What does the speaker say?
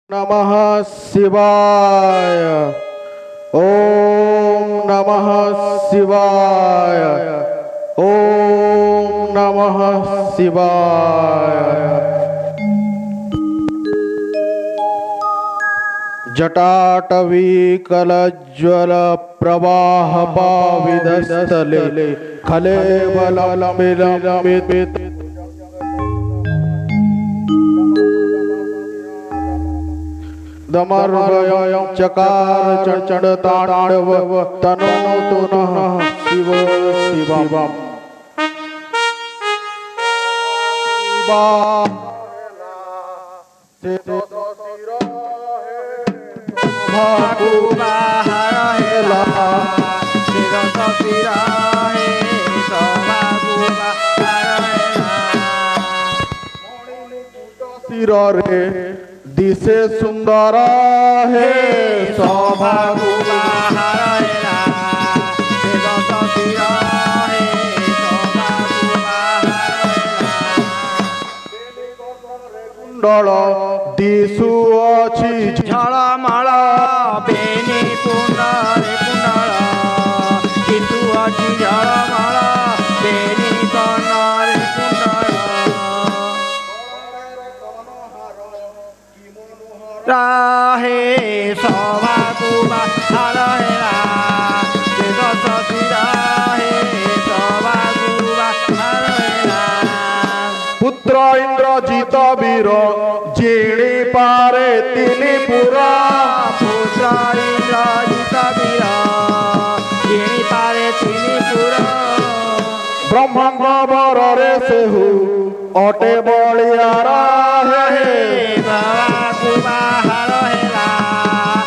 नमः शिवाय। ओम नमः शिवाय। ओम नमः शिवाय। जटाटवी कलज्ज्वल प्रवाह पाविदस्थले खलेवलमिलमित दमर्भयं चकार चंचड़ तांडव तनोतु नः शिव शिवम् रे दिशे सुंदर है शोभा कुंडल दिशु अछि झलमल बेनी कुंडल कुंडल दिशु अछि झलमल बेनी कुंडल कुंडल राहे शोभा कुबा हर हेरा जगत सिराहे शोभा कुबा हर हेरा पुत्र इंद्रजित वीर जेणे पारे तिनि पुरा पुत्र इंद्रजित वीर जेणे पारे तिनि पुरा ब्रह्मांड बରରେ सेहु अटे बलियारा हे बाबा कुबा